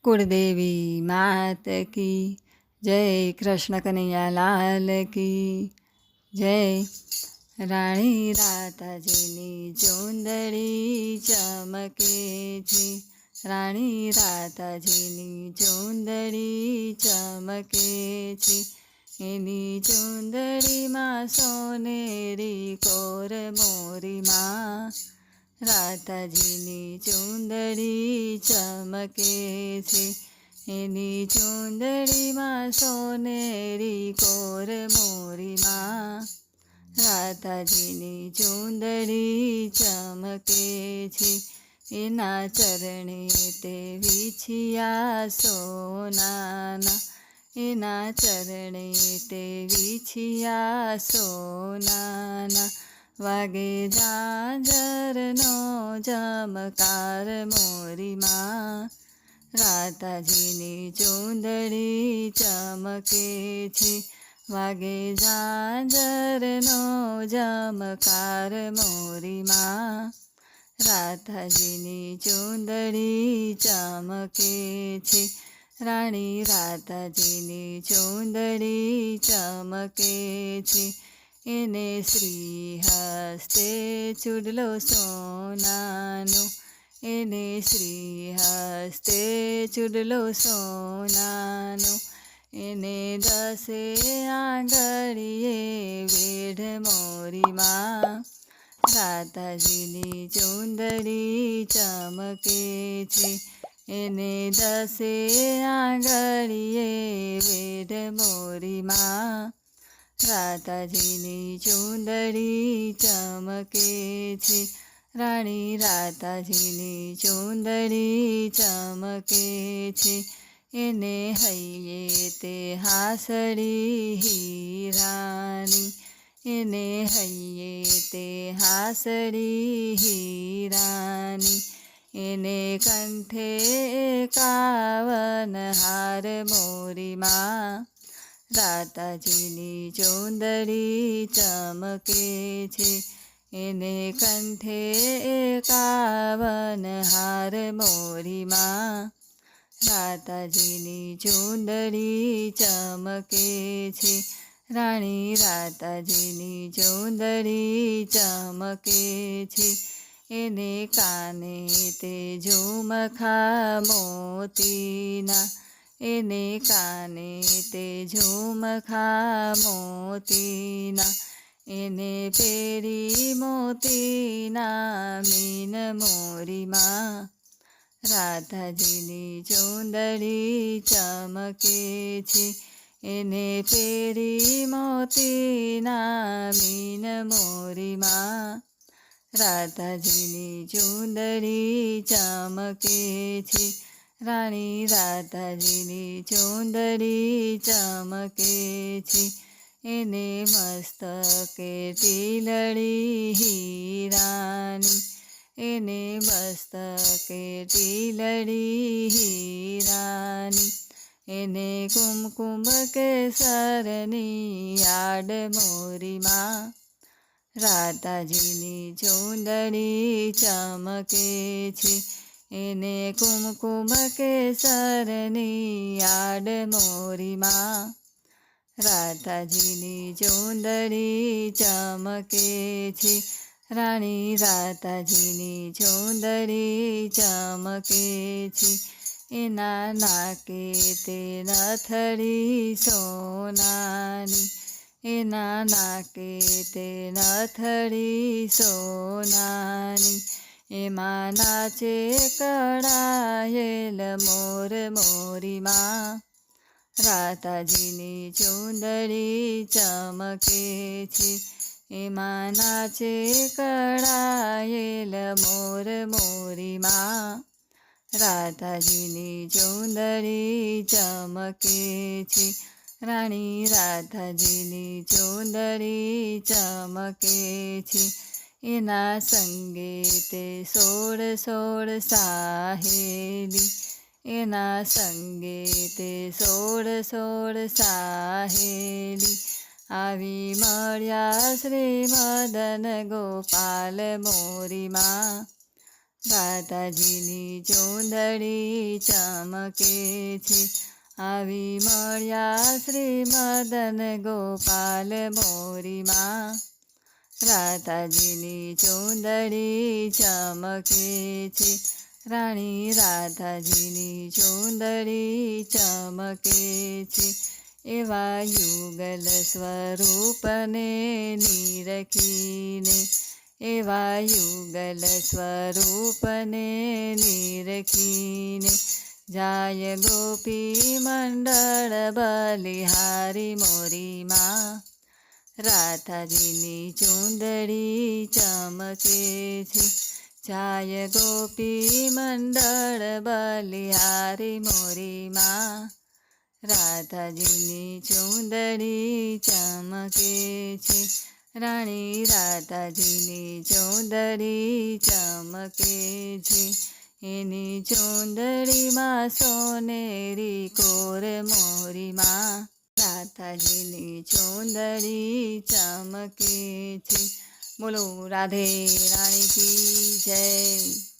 कुलदेवी मात की जय। कृष्ण कन्हैया लाल की जय। રાણી રાધાજીની ચૂંદડી ચમકે છે, રાણી રાધાજીની ચૂંદડી ચમકે છે, એની ચૂંદડીમાં સોનેરી કોર મોરીમાં રાધાજીની ચૂંદડી ચમકે છે, એની ચૂંદડીમાં સોનેરી કોર મોરીમાં રાધાજીની ચૂંદડી ચમકે છે, એના ચરણે તે વિછિયા સોનાના, એના ચરણે તે વિછિયા સોનાના, વાગે ઝાંઝરનો ઝમકાર મોરીમાં રાધાજીની ચૂંદડી ચમકે છે, વાગે ઝાંઝરનો ઝમકાર મોરીમાં રાધાજીની ચૂંદડી ચમકે છે, રાણી રાધાજીની ચૂંદડી ચમકે છે, એને શ્રી હસ્તે ચૂડલો સોનાનો, એને શ્રી હસ્તે ચૂડલો સોનાનો, એને દસે આંગળીએ વેઢ મોરીમાં રાધાજીની ચૂંદડી ચમકે છે, એને દસે આંગળીએ વેઢ મોરીમાં રાધાજીની ચૂંદડી ચમકે છે, રાણી રાધાજીની ચૂંદડી ચમકે છે, એને હૈયે તે હાસડી હીરાની, એને હૈયે તે હાસડી હીરાની, એને કંઠે 51 હાર મોરીમાં રાધાજીની ચૂંદડી ચમકે છે, એને કંઠે 51 હાર મોરીમાં રાધાજીની ચૂંદડી ચમકે છે, રાણી રાધાજીની ચૂંદડી ચમકે છે, એને કાને તે ઝુમખા મોતીના, એને કાને તે ઝુમખા મોતીના, એને પેરી મોતીના મીન મોરીમાં રાધાજીની ચૂંદડી ચમકે છે, એને પેરી મોતીના મીન મોરીમાં રાધાજીની ચૂંદડી ચમકે છે, રાણી રાધાજીની ચૂંદડી ચમકે છે, એને મસ્તકે ટીલડી હીરાની, એને મસ્તકે ટીલડી હીરાની, એને કુમકુમ કેસરની આડ મોરીમાં રાધાજીની ચૂંદડી ચમકે છે, એને કુમકુમ કેસરની આડ મોરીમાં રાધાજીની ચૂંદડી ચમકે છે, રાણી રાધાજીની ચૂંદડી ચમકે છે, એના નાકે તે નથડી સોનાની, એના નાકે તે નથડી સોનાની, એમાં નાચે કળાયેલ મોર મોરીમાં રાધાજીની ચૂંદડી ચમકે છે, એમાં નાચે કળાયેલ મોર મોરીમાં રાધાજીની ચૂંદડી ચમકે છે, રાણી રાધાજીની ચૂંદડી ચમકે છે, એના સંગે તે 16 સાહેલી, એના સંગે તે 16 સાહેલી, આવી મળ્યા શ્રી મદન ગોપાલ મોરીમાં રાધાજીની ચૂંદડી ચમકે છે. આવી મળ્યા શ્રી મદન ગોપાલ મોરીમાં. રાધાજીની ચૂંદડી ચમકે છે. રાણી રાધાજીની ચૂંદડી ચમકે છે. એવા યુગલ સ્વરૂપને નિરખીને, એવા યુગલ સ્વરૂપને નિરખીને, જાય ગોપી મંડળ બલિહારી મોરીમાં. રાધાજીની ચૂંદડી ચમકે છે. જાય ગોપી મંડળ બલિહારી મોરીમાં. રાધાજીની ચૂંદડી ચમકે છે. રાણી રાધાજીની ચૂંદડી ચમકે છે. એની ચૂંદડીમાં સોનેરી કોર મોરીમાં. રાધાજીની ચૂંદડી ચમકે છે. બોલો રાધે રાણી કી જય.